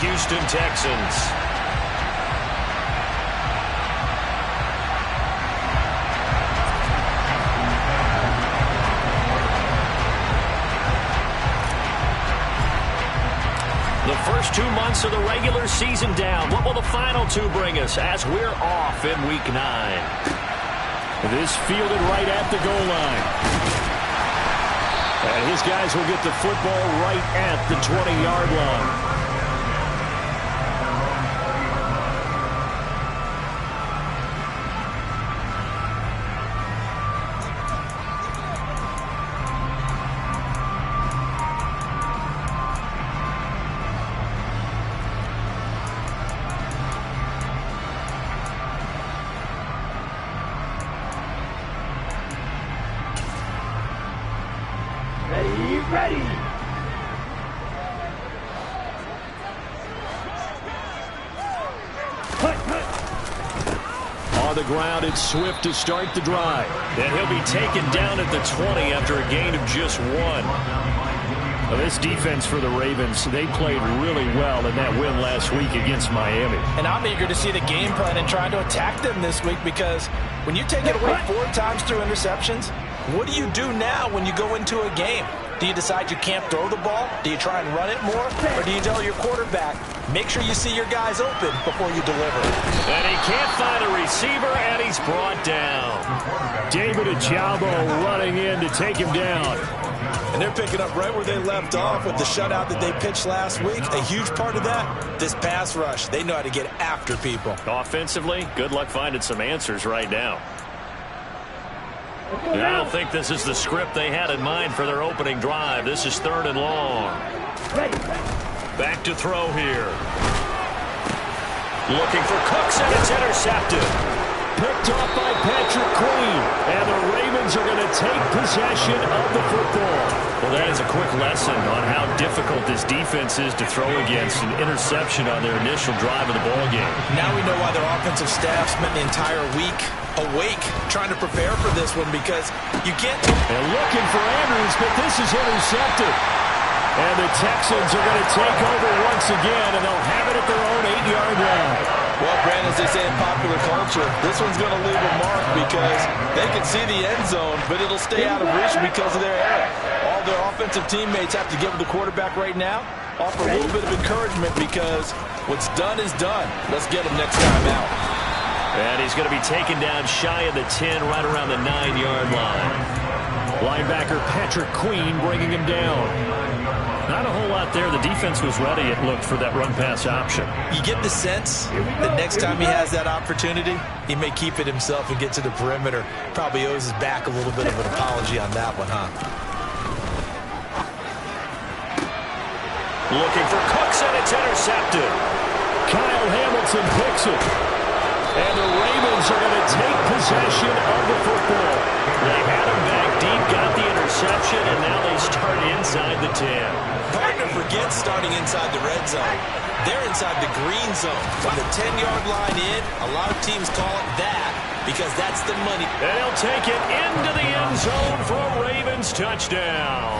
Houston Texans. The first 2 months of the regular season down. What will the final 2 bring us as we're off in Week 9? This fielded right at the goal line. And his guys will get the football right at the 20-yard line. Ready. On the ground, it's Swift to start the drive. And he'll be taken down at the 20 after a gain of just 1. Well, this defense for the Ravens, they played really well in that win last week against Miami. And I'm eager to see the game plan and trying to attack them this week, because when you take it away 4 times through interceptions, what do you do now when you go into a game? Do you decide you can't throw the ball? Do you try and run it more? Or do you tell your quarterback, make sure you see your guys open before you deliver? And he can't find a receiver, and he's brought down. David Ojabo running in to take him down. And they're picking up right where they left off with the shutout that they pitched last week. A huge part of that, this pass rush. They know how to get after people. Offensively, good luck finding some answers right now. I don't think this is the script they had in mind for their opening drive. This is 3rd and long. Back to throw here. Looking for Cooks, and it's intercepted. Picked off by Patrick Queen. And the Ravens are going to take possession of the football. Well, that is a quick lesson on how difficult this defense is to throw against an interception on their initial drive of the ballgame. Now we know why their offensive staff spent the entire week awake trying to prepare for this one, because you can't. And looking for Andrews, but this is intercepted. And the Texans are going to take over once again, and they'll have it at their own 8-yard line. Well, Brandon, as they say in popular culture, this one's going to leave a mark, because they can see the end zone, but it'll stay out of reach because of their error. All their offensive teammates have to give the quarterback right now, offer a little bit of encouragement, because what's done is done. Let's get him next time out. And he's going to be taken down shy of the 10, right around the 9-yard line. Linebacker Patrick Queen bringing him down. Not a whole lot there. The defense was ready, it looked, for that run-pass option. You get the sense that next time he has that opportunity, he may keep it himself and get to the perimeter. Probably owes his back a little bit of an apology on that one, huh? Looking for Cooks, and it's intercepted. Kyle Hamilton picks it. And the Ravens are going to take possession of the football. They had him back deep, got the interception, and now they start inside the 10. Partner forgets starting inside the red zone. They're inside the green zone. From the 10-yard line in, a lot of teams call it that because that's the money. And he'll take it into the end zone for a Ravens touchdown.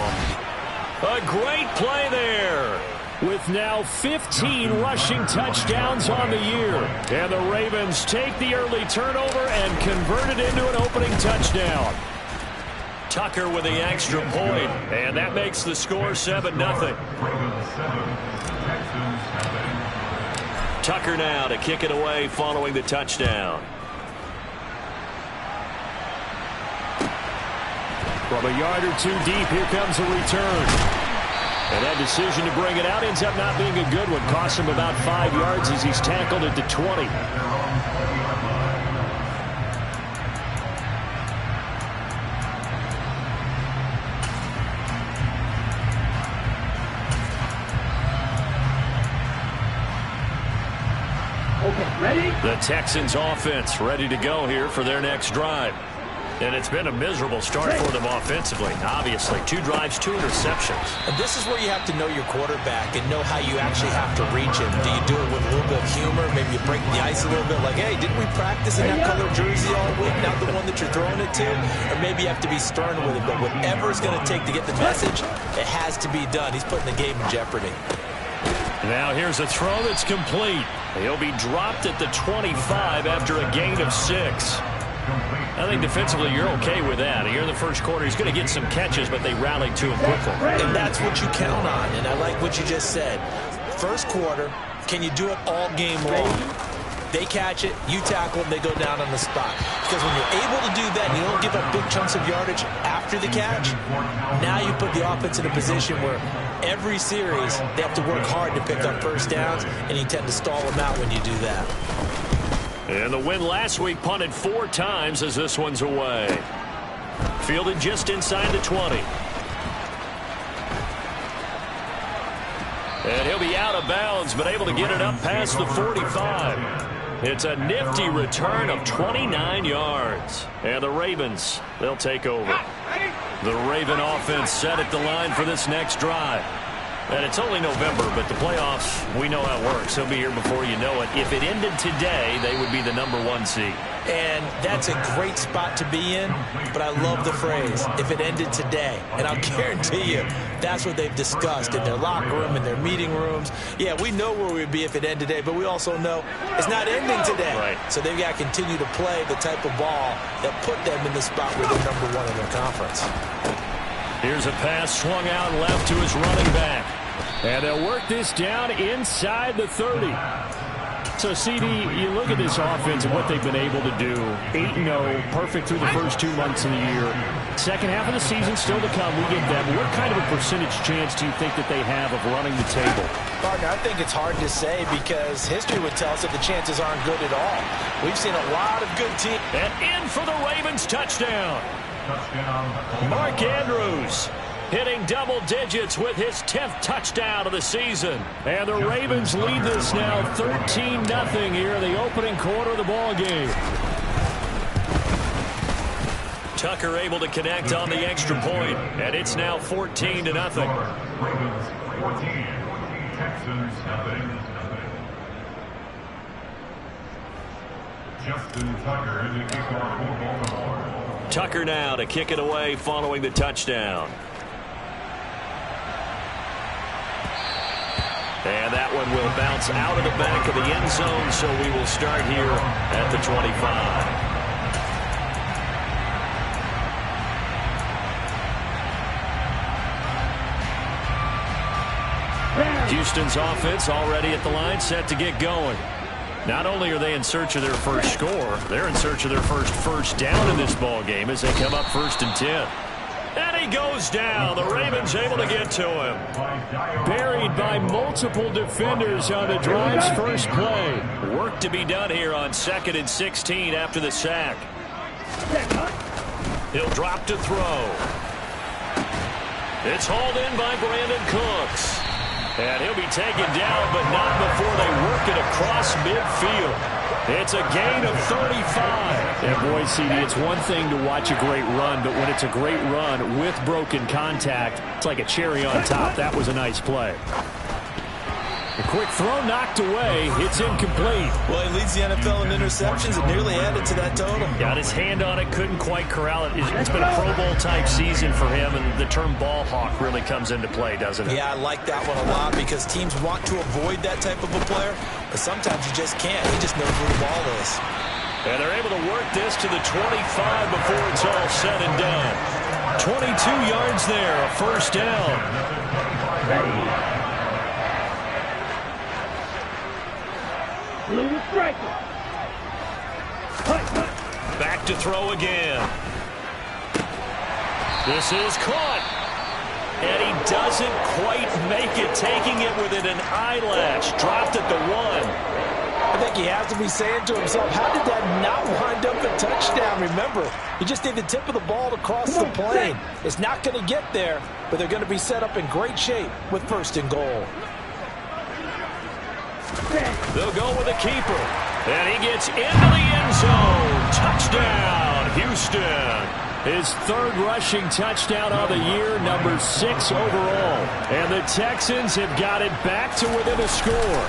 A great play there. With now 15 rushing touchdowns on the year. And the Ravens take the early turnover and convert it into an opening touchdown. Tucker with the extra point, and that makes the score 7-0. Tucker now to kick it away following the touchdown. From a yard or two deep, here comes a return. And that decision to bring it out ends up not being a good one. Cost him about 5 yards as he's tackled at the 20. Okay, ready? The Texans offense ready to go here for their next drive. And it's been a miserable start for them offensively. Obviously, 2 drives, 2 interceptions. And this is where you have to know your quarterback and know how you actually have to reach him. Do you do it with a little bit of humor? Maybe you break the ice a little bit, like, hey, didn't we practice in that colored jersey all week, not the one that you're throwing it to? Or maybe you have to be stern with it. But whatever it's going to take to get the message, it has to be done. He's putting the game in jeopardy. Now here's a throw that's complete. He'll be dropped at the 25 after a gain of 6. I think defensively you're okay with that. Here in the first quarter, he's going to get some catches, but they rallied to him quickly. And that's what you count on, and I like what you just said. First quarter, can you do it all game long? They catch it, you tackle them, they go down on the spot. Because when you're able to do that and you don't give up big chunks of yardage after the catch, now you put the offense in a position where every series they have to work hard to pick up first downs, and you tend to stall them out when you do that. And the win last week punted 4 times as this one's away. Fielded just inside the 20. And he'll be out of bounds, but able to get it up past the 45. It's a nifty return of 29 yards. And the Ravens, they'll take over. The Raven offense set at the line for this next drive. And it's only November, but the playoffs, we know how it works. He'll be here before you know it. If it ended today, they would be the #1 seed. And that's a great spot to be in, but I love the phrase, if it ended today. And I'll guarantee you, that's what they've discussed in their locker room, in their meeting rooms. Yeah, we know where we'd be if it ended today, but we also know it's not ending today. Right. So they've got to continue to play the type of ball that put them in the spot where they're #1 in their conference. Here's a pass swung out left to his running back. And they'll work this down inside the 30. So, CD, you look at this offense and what they've been able to do. 8-0, perfect through the first 2 months of the year. Second half of the season still to come. We get that. What kind of a percentage chance do you think that they have of running the table? Partner, I think it's hard to say because history would tell us that the chances aren't good at all. We've seen a lot of good teams. And in for the Ravens touchdown. Mark Andrews hitting double digits with his 10th touchdown of the season. And the Ravens lead this now 13-0 here in the opening quarter of the ball game. Tucker able to connect on the extra point, and it's now 14-0. Ravens 14, Texans 0. Justin Tucker is a kickoff for Baltimore. Tucker now to kick it away following the touchdown. And that one will bounce out of the back of the end zone, so we will start here at the 25. Houston's offense already at the line, set to get going. Not only are they in search of their first score, they're in search of their first down in this ball game as they come up 1st and 10. And he goes down. The Ravens able to get to him. Buried by multiple defenders on the drive's first play. Work to be done here on 2nd and 16 after the sack. He'll drop to throw. It's hauled in by Brandon Cooks. And he'll be taken down, but not before they work it across midfield. It's a gain of 35. And boy, CD, it's one thing to watch a great run, but when it's a great run with broken contact, it's like a cherry on top. That was a nice play. A quick throw knocked away. It's incomplete. Well, he leads the NFL in interceptions and nearly added to that total. Got his hand on it, couldn't quite corral it. It's been a Pro Bowl-type season for him, and the term ball hawk really comes into play, doesn't it? Yeah, I like that one a lot because teams want to avoid that type of a player, but sometimes you just can't. He just knows where the ball is. And they're able to work this to the 25 before it's all said and done. 22 yards there, a first down. Back to throw again. This is caught. And he doesn't quite make it, taking it within an eyelash. Dropped at the 1. I think he has to be saying to himself, how did that not wind up a touchdown? Remember, you just need the tip of the ball to cross the plane. It's not going to get there, but they're going to be set up in great shape with 1st and goal. They'll go with a keeper. And he gets into the end zone. Touchdown, Houston. His 3rd rushing touchdown of the year, number 6 overall. And the Texans have got it back to within a score.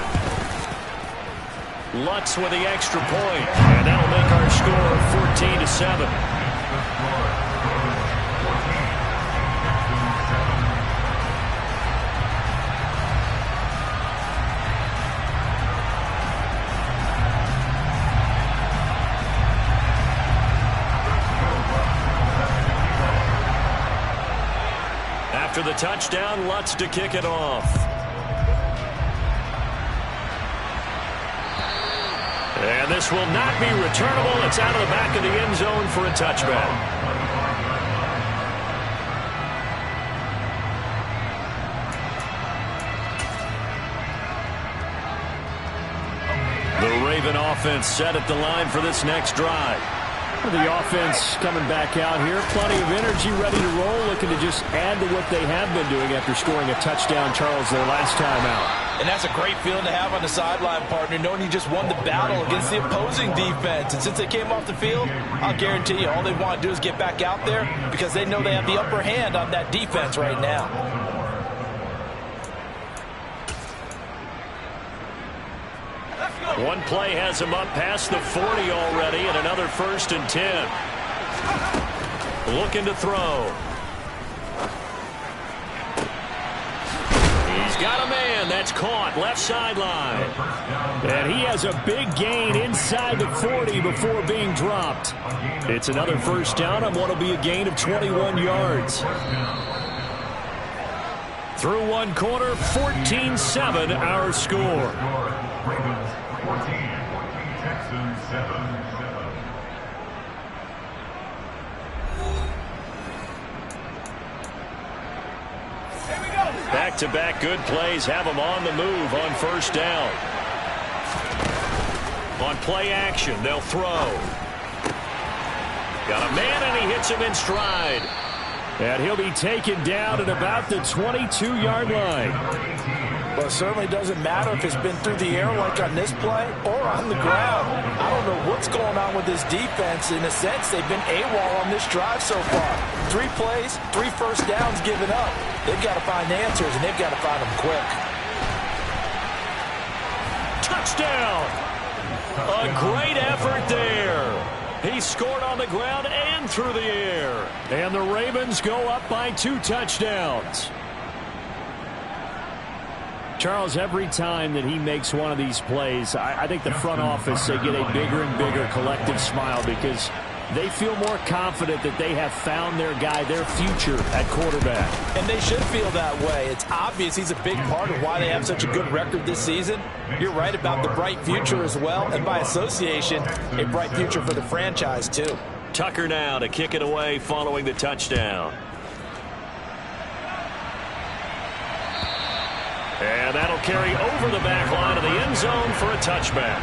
Lutz with the extra point, and that'll make our score 14-7. after the touchdown, Lutz to kick it off. And this will not be returnable. It's out of the back of the end zone for a touchback. The Raven offense set at the line for this next drive. The offense coming back out here. Plenty of energy, ready to roll, looking to just add to what they have been doing after scoring a touchdown, Charles, their last time out. And that's a great feeling to have on the sideline, partner, knowing you just won the battle against the opposing defense. And since they came off the field, I'll guarantee you all they want to do is get back out there because they know they have the upper hand on that defense right now. One play has him up past the 40 already, and another 1st and 10. Looking to throw. He's got a man. That's caught. Left sideline. And he has a big gain inside the 40 before being dropped. It's another 1st down on what will be a gain of 21 yards. Through one quarter, 14-7 our score. Ravens 14, Texans 7. Back-to-back good plays have them on the move on 1st down. On play action, they'll throw. Got a man, and he hits him in stride. And he'll be taken down at about the 22-yard line. Well, it certainly doesn't matter if it's been through the air like on this play or on the ground. I don't know what's going on with this defense. In a sense, they've been AWOL on this drive so far. 3 plays, 3 first downs given up. They've got to find answers, and they've got to find them quick. Touchdown! A great effort there. He scored on the ground and through the air. And the Ravens go up by 2 touchdowns. Charles, every time that he makes one of these plays, I think the front office, they get a bigger and bigger collective smile because they feel more confident that they have found their guy, their future at quarterback. And they should feel that way. It's obvious he's a big part of why they have such a good record this season. You're right about the bright future as well, and by association, a bright future for the franchise too. Tucker now to kick it away following the touchdown. And that'll carry over the back line of the end zone for a touchback.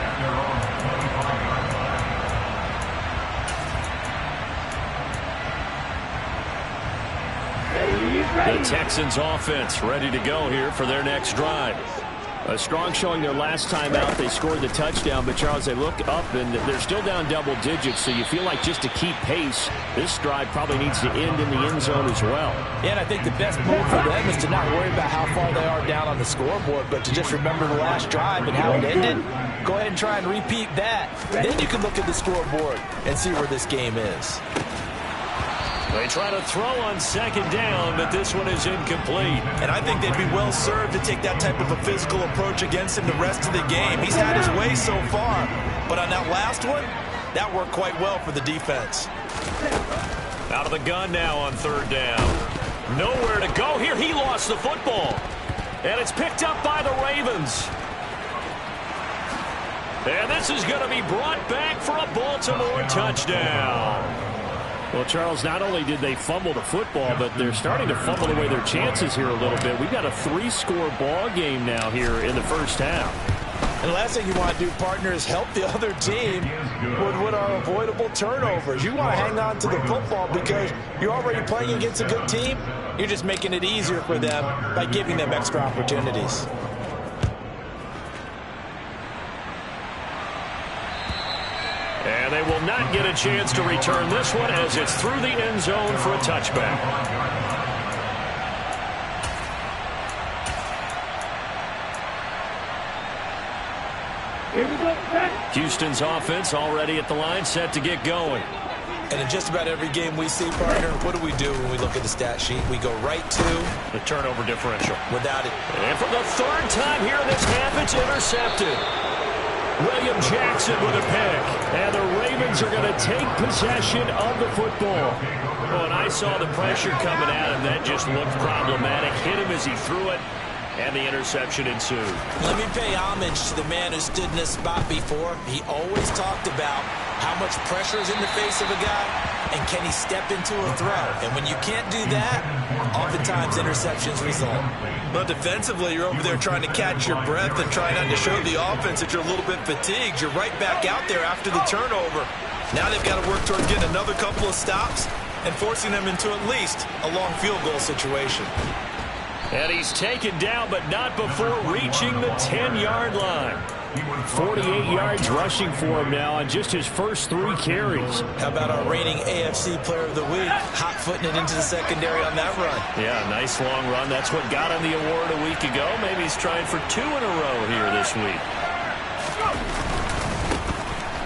The Texans offense ready to go here for their next drive. A strong showing their last time out. They scored the touchdown, but Charles, they look up and they're still down double digits, so you feel like just to keep pace, this drive probably needs to end in the end zone as well. Yeah, and I think the best move for them is to not worry about how far they are down on the scoreboard, but to just remember the last drive and how it ended. Go ahead and try and repeat that. Then you can look at the scoreboard and see where this game is. They try to throw on 2nd down, but this one is incomplete. And I think they'd be well served to take that type of a physical approach against him the rest of the game. He's had his way so far, but on that last one, that worked quite well for the defense. Out of the gun now on 3rd down. Nowhere to go here. He lost the football. And it's picked up by the Ravens. And this is going to be brought back for a Baltimore touchdown. Well, Charles, not only did they fumble the football, but they're starting to fumble away their chances here a little bit. We've got a 3-score ball game now here in the 1st half. And the last thing you want to do, partner, is help the other team with what are avoidable turnovers. You want to hang on to the football because you're already playing against a good team. You're just making it easier for them by giving them extra opportunities. And they will not get a chance to return this one as it's through the end zone for a touchback. Here we go. Houston's offense already at the line, set to get going. And in just about every game we see, partner, what do when we look at the stat sheet? We go right to the turnover differential. Without it. And for the 3rd time here in this half, it's intercepted. William Jackson with a pick. And the Ravens are going to take possession of the football. Well, when I saw the pressure coming at him, that just looked problematic. Hit him as he threw it, and the interception ensued. Let me pay homage to the man who stood in this spot before. He always talked about how much pressure is in the face of a guy, and can he step into a throw. And when you can't do that, oftentimes interceptions result. But defensively, you're over there trying to catch your breath and trying not to show the offense that you're a little bit fatigued. You're right back out there after the turnover. Now they've got to work toward getting another couple of stops and forcing them into at least a long field goal situation. And he's taken down, but not before reaching the 10-yard line. 48 yards rushing for him now on just his first 3 carries. How about our reigning AFC Player of the Week, hot-footing it into the secondary on that run? Yeah, nice long run. That's what got him the award a week ago. Maybe he's trying for 2 in a row here this week.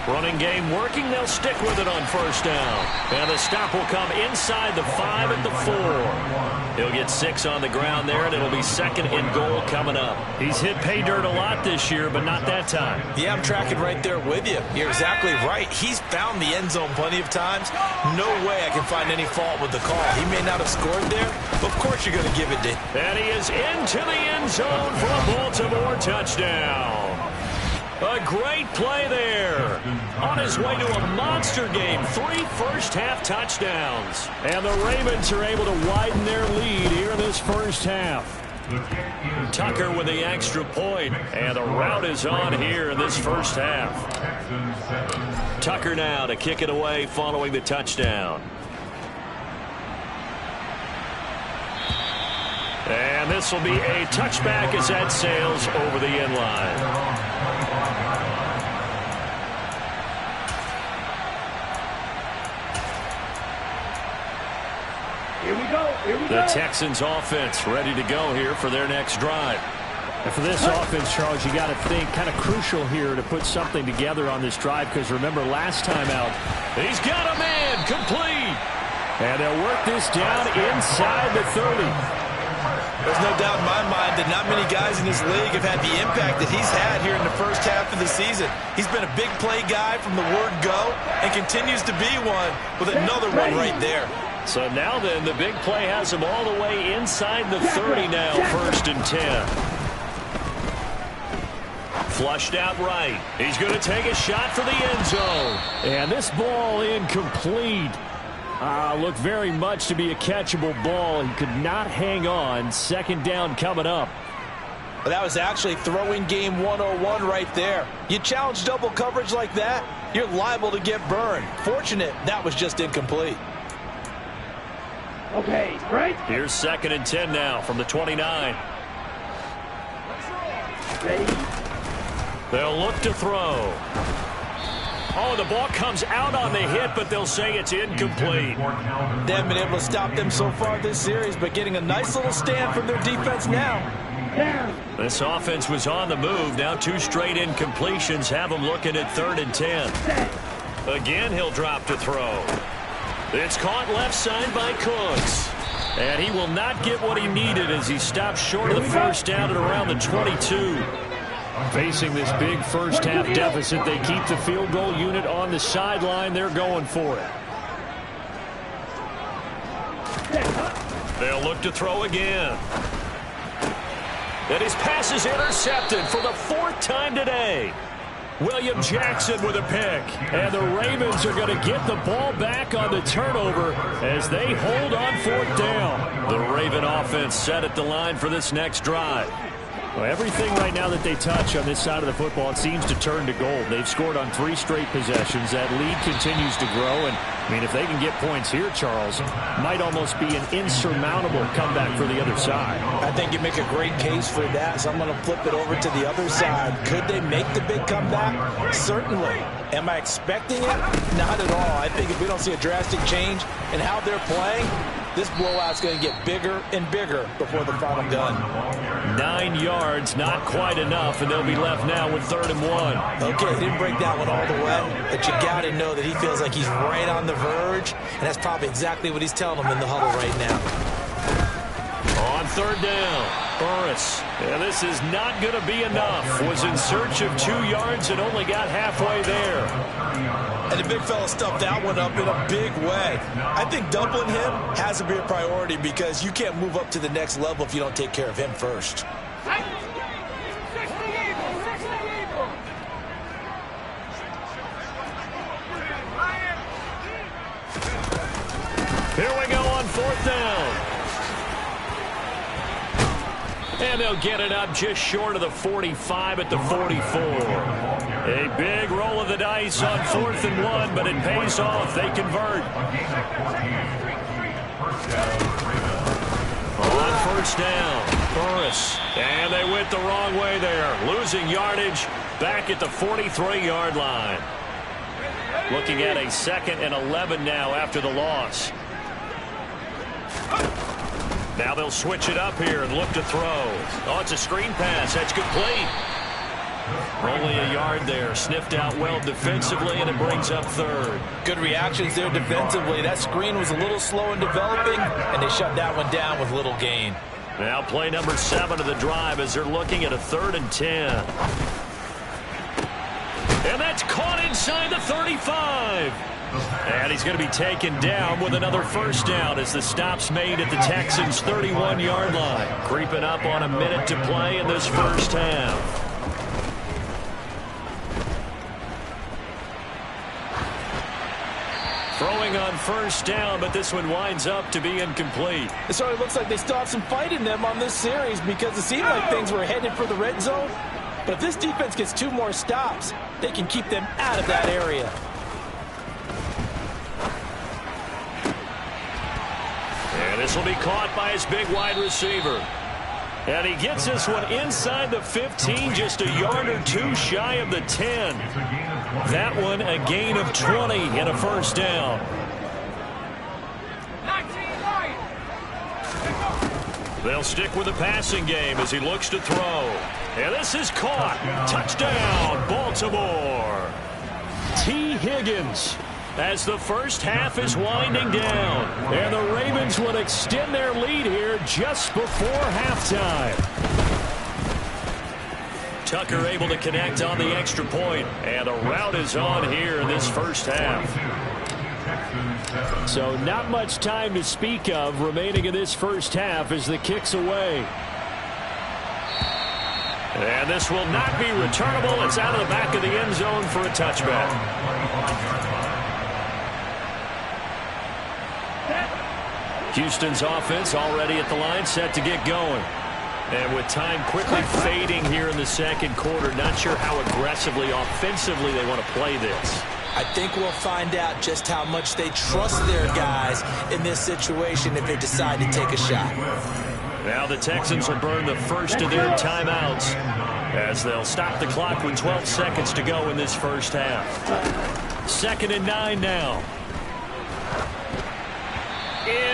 Running game working. They'll stick with it on first down. And the stop will come inside the 5 at the 4. He'll get 6 on the ground there, and it'll be 2nd and goal coming up. He's hit pay dirt a lot this year, but not that time. Yeah, I'm tracking right there with you. You're exactly right. He's found the end zone plenty of times. No way I can find any fault with the call. He may not have scored there, but of course you're going to give it to him. And he is into the end zone for a Baltimore touchdown. A great play there. On his way to a monster game. 3 first-half touchdowns. And the Ravens are able to widen their lead here in this first half. Tucker with the extra point. And the route is on here in this first half. Tucker now to kick it away following the touchdown. And this will be a touchback as that sails over the end line. Here we go. The Texans offense ready to go here for their next drive. And for this offense, Charles, you got to think kind of crucial here to put something together on this drive, because remember last time out, he's got a man complete. And they'll work this down inside the 30. There's no doubt in my mind that not many guys in this league have had the impact that he's had here in the first half of the season. He's been a big play guy from the word go and continues to be one with another one right there. So now then, the big play has him all the way inside the 30 now, 1st and 10. Flushed out right. He's going to take a shot for the end zone. And this ball incomplete. Looked very much to be a catchable ball. He could not hang on. 2nd down coming up. Well, that was actually throwing game 101 right there. You challenge double coverage like that, you're liable to get burned. Fortunate that was just incomplete. Okay, right. Here's 2nd and 10 now from the 29. Ready. They'll look to throw. Oh, the ball comes out on the hit, but they'll say it's incomplete. They haven't been able to stop them so far this series, but getting a nice little stand from their defense now. Down. This offense was on the move. Now 2 straight incompletions have them looking at 3rd and 10. Again, he'll drop to throw. It's caught left side by Cooks. And he will not get what he needed as he stops short of the first down at around the 22. Facing this big first half deficit, they keep the field goal unit on the sideline. They're going for it. They'll look to throw again. And his pass is intercepted for the 4th time today. William Jackson with a pick. And the Ravens are going to get the ball back on the turnover as they hold on 4th down. The Raven offense set at the line for this next drive. Well, everything right now that they touch on this side of the football, it seems to turn to gold. They've scored on 3 straight possessions. That lead continues to grow. And, I mean, if they can get points here, Charles, might almost be an insurmountable comeback for the other side. I think you make a great case for that, so I'm going to flip it over to the other side. Could they make the big comeback? Certainly. Am I expecting it? Not at all. I think if we don't see a drastic change in how they're playing, this blowout's going to get bigger and bigger before the final gun. 9 yards, not quite enough, and they'll be left now with 3rd and 1. Okay, he didn't break that one all the way, but you got to know that he feels like he's right on the verge, and that's probably exactly what he's telling them in the huddle right now. On 3rd down, Burris And this is not going to be enough. Was in search of 2 yards and only got halfway there. And the big fella stuffed that one up in a big way. I think doubling him has to be a priority because you can't move up to the next level if you don't take care of him first. Here we go on 4th down. And they'll get it up just short of the 45 at the 44. A big roll of the dice on 4th and 1, but it pays off. They convert. On 1st down, Burris. And they went the wrong way there. Losing yardage back at the 43-yard line. Looking at a 2nd and 11 now after the loss. Now they'll switch it up here and look to throw. Oh, it's a screen pass. That's complete. Only a yard there. Sniffed out well defensively, and it brings up 3rd. Good reactions there defensively. That screen was a little slow in developing, and they shut that one down with little gain. Now play number 7 of the drive as they're looking at a 3rd and 10. And that's caught inside the 35. And he's going to be taken down with another 1st down as the stop's made at the Texans' 31-yard line. Creeping up on a minute to play in this 1st half. Throwing on 1st down, but this one winds up to be incomplete. It sort of looks like they still have some fight in them on this series because it seemed like things were headed for the red zone. But if this defense gets 2 more stops, they can keep them out of that area. And this will be caught by his big wide receiver. And he gets this one inside the 15, just a yard or 2 shy of the 10. That one a gain of 20 and a 1st down. They'll stick with the passing game as he looks to throw. And this is caught. Touchdown, Baltimore. T. Higgins. As the 1st half is winding down. And the Ravens will extend their lead here just before halftime. Tucker able to connect on the extra point. And a rout is on here in this 1st half. So not much time to speak of remaining in this 1st half as the kick's away. And this will not be returnable. It's out of the back of the end zone for a touchback. Houston's offense already at the line, set to get going. And with time quickly fading here in the 2nd quarter, not sure how aggressively, offensively they want to play this. I think we'll find out just how much they trust their guys in this situation if they decide to take a shot. Now the Texans will burn the 1st of their timeouts as they'll stop the clock with 12 seconds to go in this 1st half. 2nd and 9 now.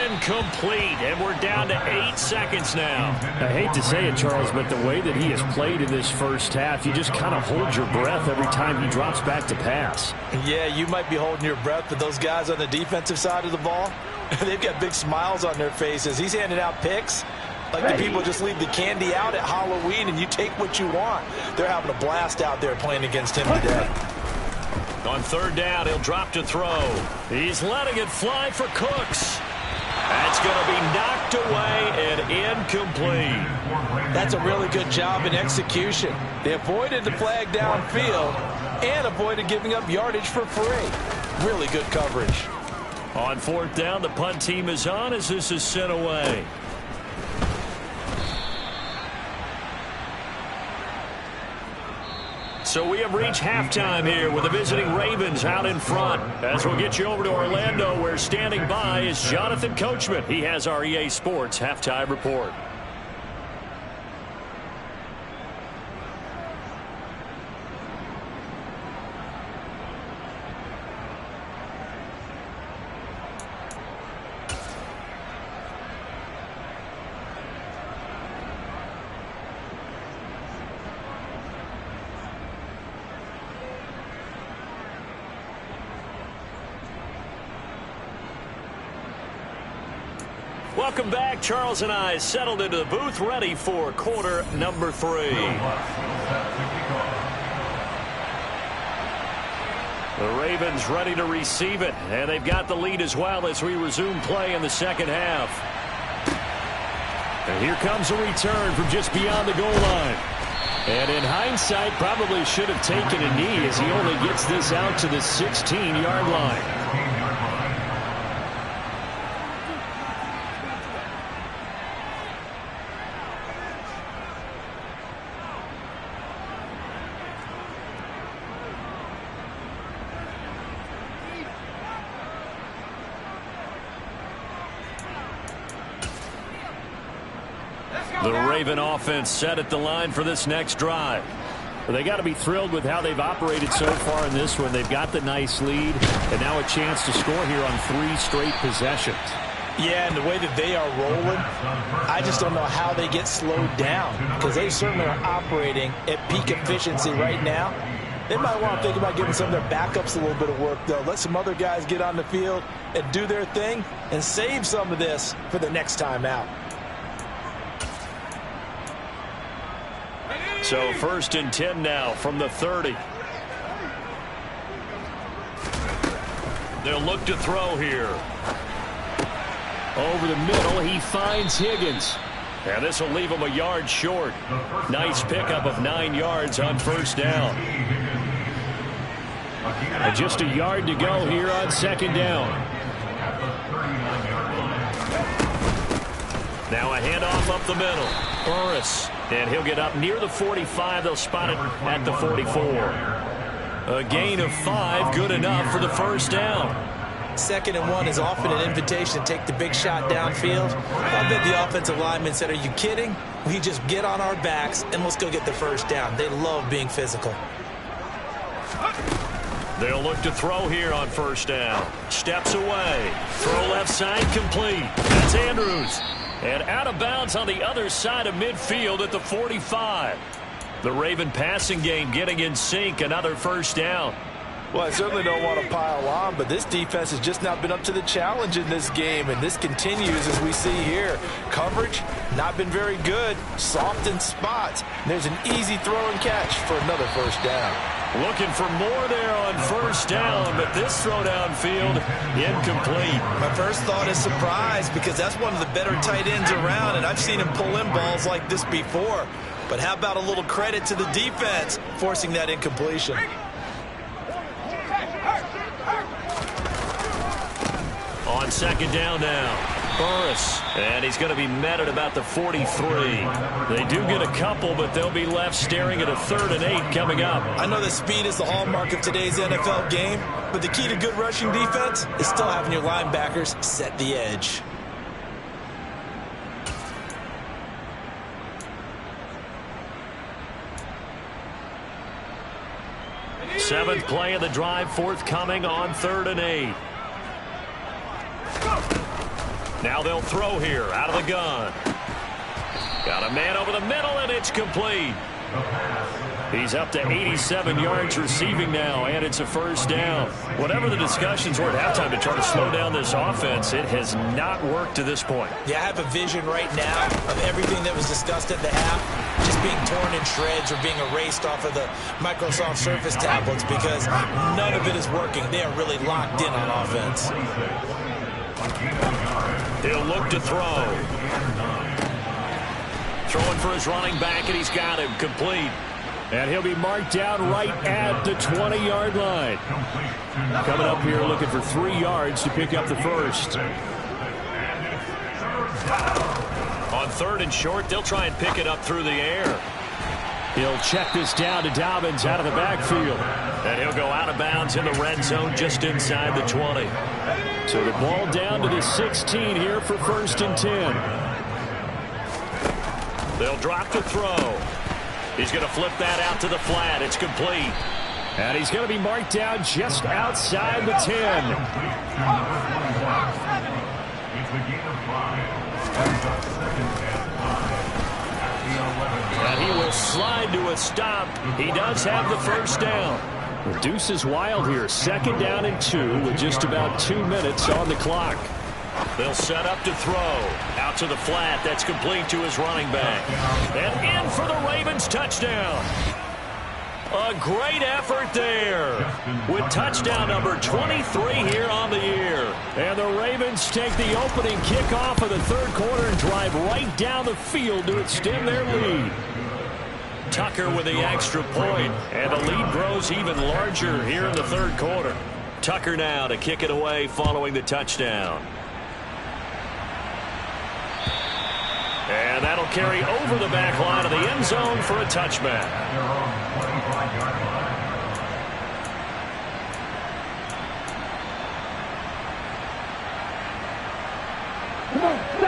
Incomplete, and we're down to 8 seconds now. I hate to say it, Charles, but the way that he has played in this 1st half, you just kind of hold your breath every time he drops back to pass. Yeah, you might be holding your breath, but those guys on the defensive side of the ball, they've got big smiles on their faces. He's handing out picks like the people just leave the candy out at Halloween and you take what you want. They're having a blast out there playing against him today. On 3rd down, he'll drop to throw. He's letting it fly for Cooks. That's going to be knocked away and incomplete. That's a really good job in execution. They avoided the flag downfield and avoided giving up yardage for free. Really good coverage. On 4th down, the punt team is on as this is sent away. So we have reached halftime here with the visiting Ravens out in front. As we'll get you over to Orlando, where standing by is Jonathan Coachman. He has our EA Sports halftime report. Welcome back. Charles and I settled into the booth ready for quarter number 3. The Ravens ready to receive it, and they've got the lead as well as we resume play in the second half. And here comes a return from just beyond the goal line. And in hindsight, probably should have taken a knee as he only gets this out to the 16-yard line. The Raven offense set at the line for this next drive. Well, they got to be thrilled with how they've operated so far in this one. They've got the nice lead, and now a chance to score here on 3 straight possessions. Yeah, and the way that they are rolling, I just don't know how they get slowed down, because they certainly are operating at peak efficiency right now. They might want to think about giving some of their backups a little bit of work, though. Let some other guys get on the field and do their thing and save some of this for the next time out. So 1st and 10 now from the 30. They'll look to throw here. Over the middle, he finds Higgins. And this will leave him a yard short. Nice pickup of 9 yards on 1st down. And just a yard to go here on 2nd down. Now a handoff up the middle. Burris. And he'll get up near the 45. They'll spot it at the 44. A gain of 5, good enough for the 1st down. 2nd and 1 is often an invitation to take the big shot downfield. I bet the offensive lineman said, "Are you kidding? We just get on our backs and let's go get the 1st down." They love being physical. They'll look to throw here on 1st down. Steps away. Throw left side complete. That's Andrews. And out of bounds on the other side of midfield at the 45. The Raven passing game getting in sync. Another 1st down. Well, I certainly don't want to pile on, but this defense has just not been up to the challenge in this game, and this continues as we see here. Coverage, not been very good. Soft in spots. There's an easy throw and catch for another 1st down. Looking for more there on 1st down, but this throw downfield incomplete. My first thought is surprise, because that's one of the better tight ends around, and I've seen him pull in balls like this before. But how about a little credit to the defense forcing that incompletion? On 2nd down now. Burris. And he's going to be met at about the 43. They do get a couple, but they'll be left staring at a 3rd and 8 coming up. I know that speed is the hallmark of today's NFL game, but the key to good rushing defense is still having your linebackers set the edge. Seventh play of the drive forthcoming on 3rd and 8. Now they'll throw here out of the gun. Got a man over the middle, and it's complete. He's up to 87 yards receiving now, and it's a 1st down. Whatever the discussions were at halftime to try to slow down this offense, it has not worked to this point. Yeah, I have a vision right now of everything that was discussed at the half just being torn in shreds or being erased off of the Microsoft Surface tablets, because none of it is working. They are really locked in on offense. He'll look to throw. Throwing for his running back, and he's got him complete. And he'll be marked down right at the 20-yard line. Coming up here looking for 3 yards to pick up the 1st. On 3rd and short, they'll try and pick it up through the air. He'll check this down to Dobbins out of the backfield. And he'll go out of bounds in the red zone just inside the 20. So the ball down to the 16 here for 1st and 10. They'll drop to throw. He's going to flip that out to the flat. It's complete. And he's going to be marked down just outside the 10. And he will slide to a stop. He does have the 1st down. Deuce is wild here. 2nd down and 2 with just about 2 minutes on the clock. They'll set up to throw. Out to the flat. That's complete to his running back. And in for the Ravens touchdown. A great effort there with touchdown number 23 here on the year. And the Ravens take the opening kickoff of the third quarter and drive right down the field to extend their lead. Tucker with the extra point, and the lead grows even larger here in the third quarter. Tucker now to kick it away following the touchdown. And that'll carry over the back line of the end zone for a touchback.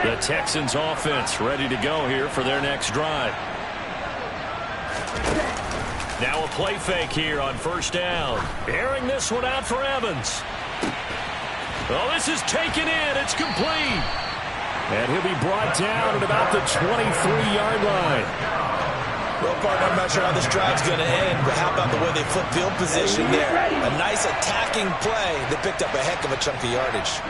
The Texans offense ready to go here for their next drive. Now a play fake here on first down. Airing this one out for Evans. Oh, this is taken in. It's complete. And he'll be brought down at about the 23-yard line. Well, partner, I'm not sure how this drive's going to end, but how about the way they flip field position there? A nice attacking play that picked up a heck of a chunk of yardage.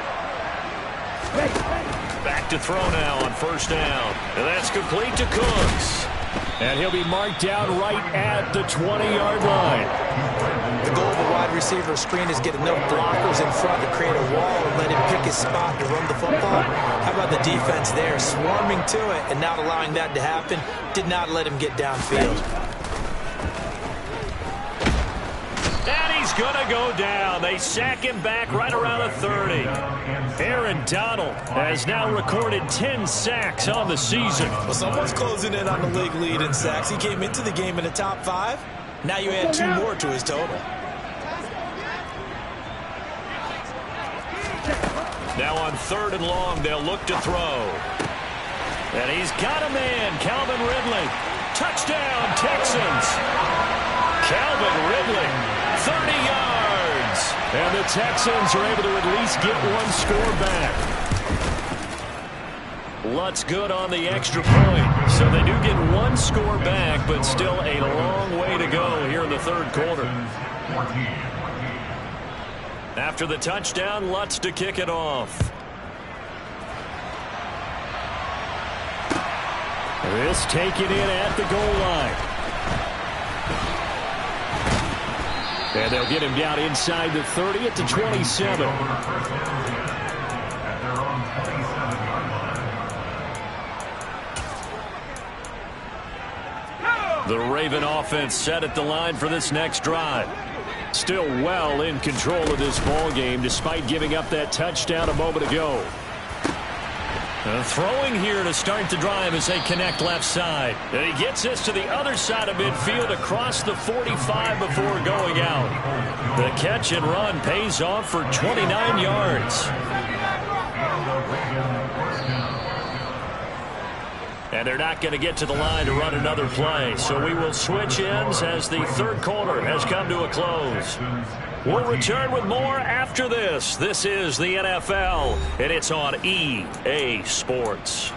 Back to throw now on first down. And that's complete to Cooks. And he'll be marked down right at the 20-yard line. The goal of a wide receiver screen is get enough blockers in front to create a wall and let him pick his spot to run the football. How about the defense there, swarming to it and not allowing that to happen? Did not let him get downfield. And he's going to go down. They sack him back right around the 30. Aaron Donald has now recorded 10 sacks on the season. Well, someone's closing in on the league lead in sacks. He came into the game in the top 5. Now you add 2 more to his total. Now on third and long, they'll look to throw. And he's got a man, Calvin Ridley. Touchdown, Texans. Calvin Ridley, 30 yards. And the Texans are able to at least get one score back. Lutz good on the extra point. So they do get one score back, but still a long way to go here in the third quarter. After the touchdown, Lutz to kick it off. This taken in at the goal line. And they'll get him down inside the 30 at the 27. The Raven offense set at the line for this next drive. Still well in control of this ball game despite giving up that touchdown a moment ago. Throwing here to start the drive as they connect left side. And he gets this to the other side of midfield across the 45 before going out. The catch and run pays off for 29 yards. And they're not going to get to the line to run another play. So we will switch ends as the third quarter has come to a close. We'll return with more after this. This is the NFL, and it's on EA Sports.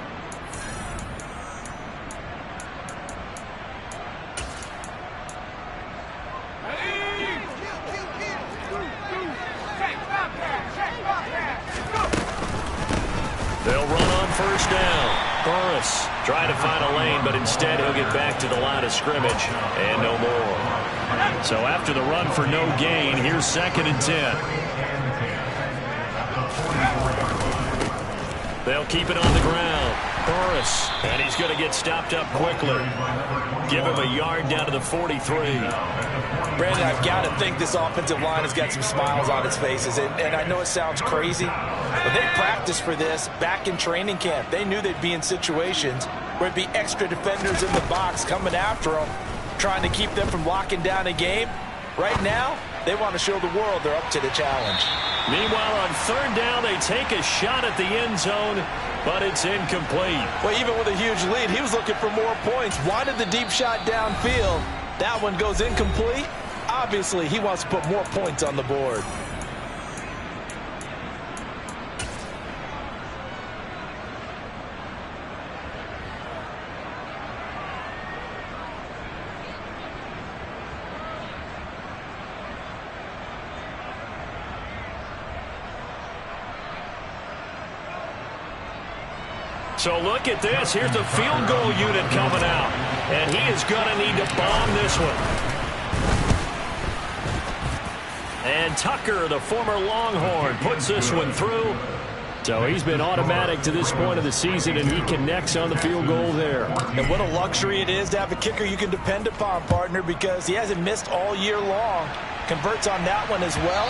They'll run on first down. Burris trying to find a lane, but instead he'll get back to the line of scrimmage and no more. So after the run for no gain, here's 2nd and 10. They'll keep it on the ground. Burris, and he's going to get stopped up quickly. Give him a yard down to the 43. Brandon, I've got to think this offensive line has got some smiles on its faces. And I know it sounds crazy, but they practiced for this back in training camp. They knew they'd be in situations where it'd be extra defenders in the box coming after them, trying to keep them from locking down a game. Right now, they want to show the world they're up to the challenge. Meanwhile, on third down, they take a shot at the end zone, but it's incomplete. Well, even with a huge lead, he was looking for more points. Wanted the deep shot downfield. That one goes incomplete. Obviously, he wants to put more points on the board. So look at this. Here's the field goal unit coming out. And he is going to need to bomb this one. And Tucker, the former Longhorn, puts this one through. So he's been automatic to this point of the season, and he connects on the field goal there. And what a luxury it is to have a kicker you can depend upon, partner, because he hasn't missed all year long. Converts on that one as well.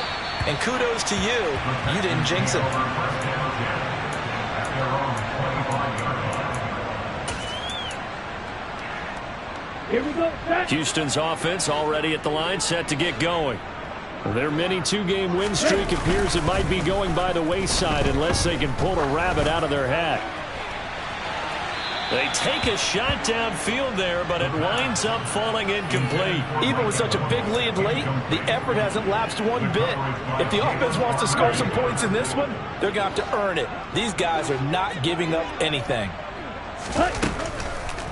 And kudos to you. You didn't jinx it. Here we go. Set. Houston's offense already at the line, set to get going. Their mini two-game win streak appears it might be going by the wayside unless they can pull a rabbit out of their hat. They take a shot downfield there, but it winds up falling incomplete. Even with such a big lead late, the effort hasn't lapsed one bit. If the offense wants to score some points in this one, they're going to have to earn it. These guys are not giving up anything.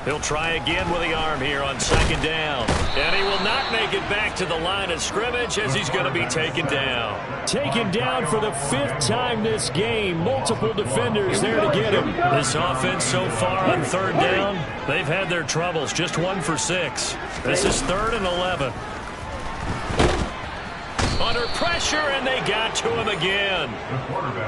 He'll try again with the arm here on second down. And he will not make it back to the line of scrimmage as he's going to be taken down. Taken down for the 5th time this game. Multiple defenders there to get him. This offense so far on third down, they've had their troubles. Just 1 for 6. This is 3rd and 11. Under pressure, and they got to him again.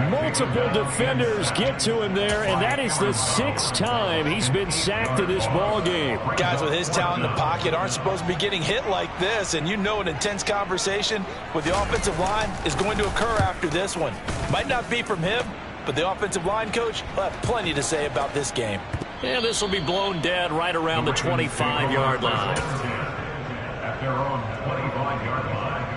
Multiple defenders get to him there, and that is the 6th time he's been sacked in this ball game. Guys with his talent in the pocket aren't supposed to be getting hit like this, and you know an intense conversation with the offensive line is going to occur after this one. Might not be from him, but the offensive line coach will have plenty to say about this game. And this will be blown dead right around the 25-yard line. At their own 25-yard line.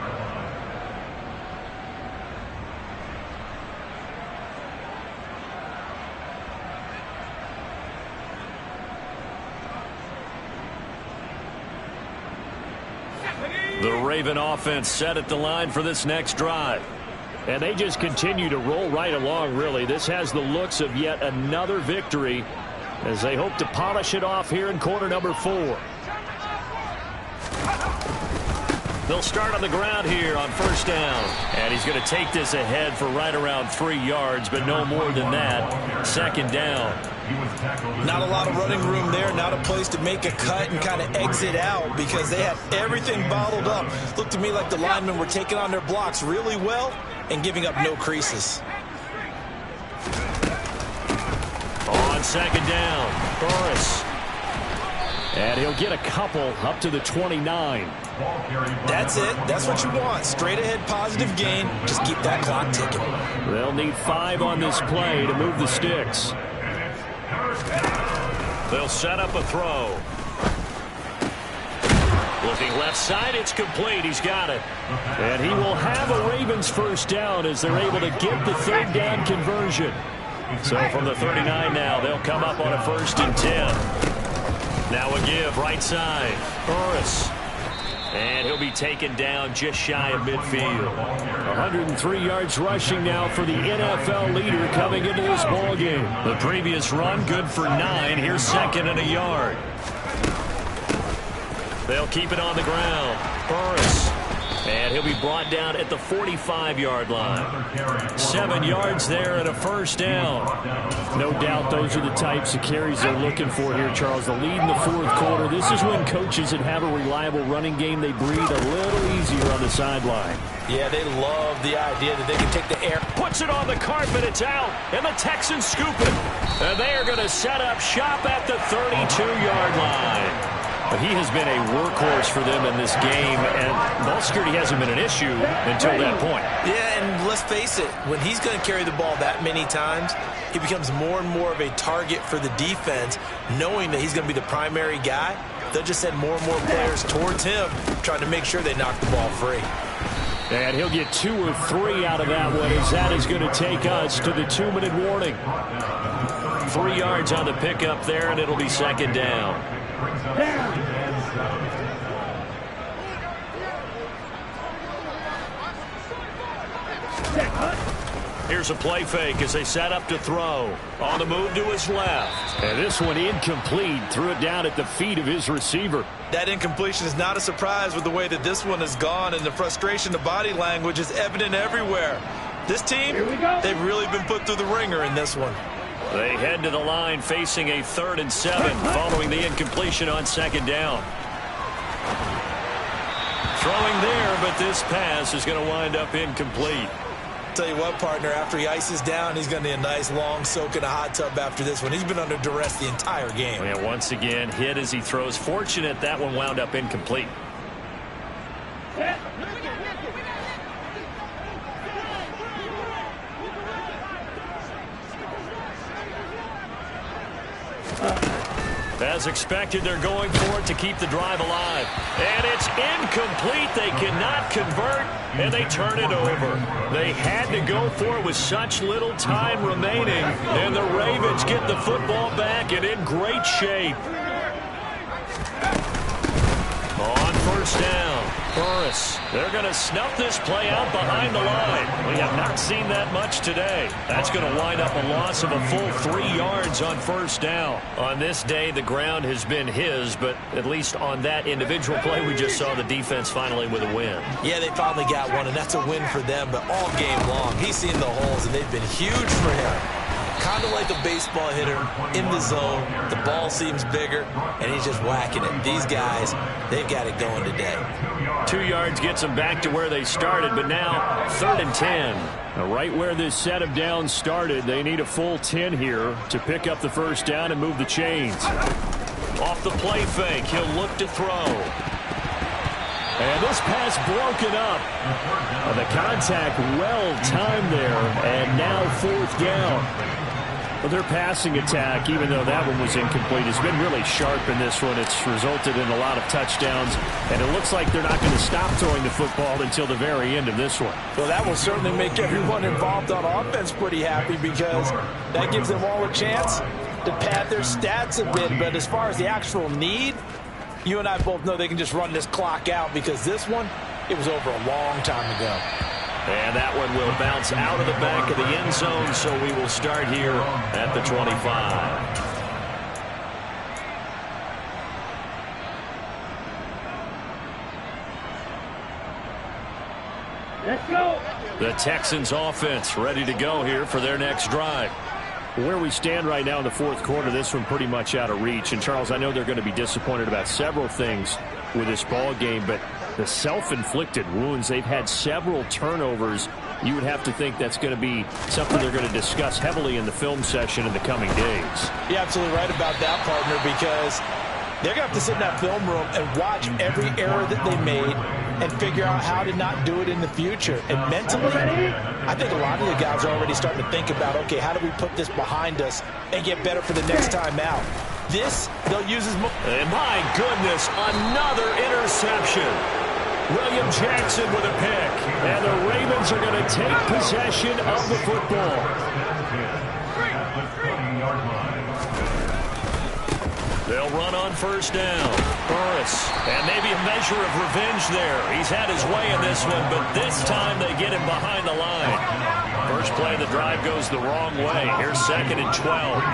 The Raven offense set at the line for this next drive. And they just continue to roll right along, really. This has the looks of yet another victory as they hope to polish it off here in quarter number 4. They'll start on the ground here on first down. And he's going to take this ahead for right around 3 yards, but no more than that. Second down. Not a lot of running room there, not a place to make a cut and kind of exit out because they had everything bottled up. Looked to me like the linemen were taking on their blocks really well and giving up no creases. On second down, Burris. And he'll get a couple up to the 29. That's it. That's what you want. Straight ahead positive gain. Just keep that clock ticking. They'll need 5 on this play to move the sticks. They'll set up a throw. Looking left side, it's complete. He's got it. And he will have a Ravens first down as they're able to get the 3rd down conversion. So from the 39 now, they'll come up on a 1st and 10. Now a give right side. Burris. And he'll be taken down just shy of midfield. 103 yards rushing now for the NFL leader coming into this ball game. The previous run good for 9. Here's 2nd and a yard. They'll keep it on the ground. Burris. And he'll be brought down at the 45-yard line. 7 yards there and a first down. No doubt those are the types of carries they're looking for here, Charles. The lead in the 4th quarter. This is when coaches that have a reliable running game, they breathe a little easier on the sideline. Yeah, they love the idea that they can take the air. Puts it on the carpet. It's out. And the Texans scoop it. And they are going to set up shop at the 32-yard line. But he has been a workhorse for them in this game, and ball security hasn't been an issue until that point. Yeah, and let's face it, when he's going to carry the ball that many times, he becomes more and more of a target for the defense, knowing that he's going to be the primary guy. They'll just send more and more players towards him, trying to make sure they knock the ball free. And he'll get 2 or 3 out of that one, as that is going to take us to the 2-minute warning. 3 yards on the pickup there, and it'll be second down. Here's a play fake as they set up to throw. On the move to his left. And this one incomplete. Threw it down at the feet of his receiver. That incompletion is not a surprise with the way that this one has gone, and the frustration, the body language is evident everywhere. This team, they've really been put through the ringer in this one. They head to the line facing a 3rd and 7 following the incompletion on 2nd down. Throwing there, but this pass is going to wind up incomplete. Tell you what, partner, after he ices down, he's going to need a nice long soak in a hot tub after this one. He's been under duress the entire game. And once again, hit as he throws. Fortunate that one wound up incomplete. As expected, they're going for it to keep the drive alive. And it's incomplete. They cannot convert, and they turn it over. They had to go for it with such little time remaining, and the Ravens get the football back and in great shape. On 1st down, Burris. They're going to snuff this play out behind the line. We have not seen that much today. That's going to wind up a loss of a full 3 yards on 1st down. On this day, the ground has been his, but at least on that individual play, we just saw the defense finally with a win. Yeah, they finally got one, and that's a win for them, but all game long, he's seen the holes, and they've been huge for him. Kind of like a baseball hitter in the zone. The ball seems bigger, and he's just whacking it. These guys, they've got it going today. 2 yards gets them back to where they started, but now 3rd and 10. Now, right where this set of downs started, they need a full 10 here to pick up the 1st down and move the chains. Off the play fake, he'll look to throw. And this pass broken up. The contact well timed there, and now 4th down. Well, their passing attack, even though that one was incomplete, has been really sharp in this one. It's resulted in a lot of touchdowns, and it looks like they're not going to stop throwing the football until the very end of this one. Well, that will certainly make everyone involved on offense pretty happy because that gives them all a chance to pad their stats a bit. But as far as the actual need, you and I both know they can just run this clock out because this one, it was over a long time ago. And that one will bounce out of the back of the end zone, so we will start here at the 25. Let's go. The Texans offense ready to go here for their next drive. Where we stand right now in the 4th quarter, this one pretty much out of reach. And, Charles, I know they're going to be disappointed about several things with this ball game, but the self-inflicted wounds, they've had several turnovers. You would have to think that's going to be something they're going to discuss heavily in the film session in the coming days. You're absolutely right about that, partner, because they're going to have to sit in that film room and watch every error that they made and figure out how to not do it in the future. And mentally, I think a lot of the guys are already starting to think about, okay, how do we put this behind us and get better for the next time out? This, they'll use as... And my goodness, another interception. William Jackson with a pick. And the Ravens are going to take possession of the football. They'll run on 1st down. Burris. And maybe a measure of revenge there. He's had his way in this one, but this time they get him behind the line. First play of the drive goes the wrong way. Here's 2nd and 12.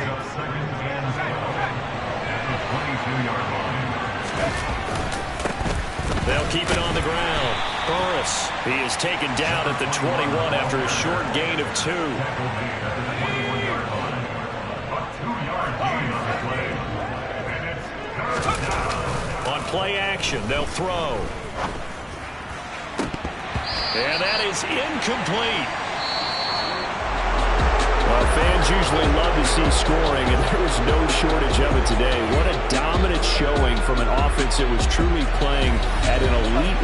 They'll keep it on the ground. Burris. He is taken down at the 21 after a short gain of 2. On play action, they'll throw. And that is incomplete. Well, fans usually love to see scoring, and there was no shortage of it today. What a dominant showing from an offense that was truly playing at an elite level.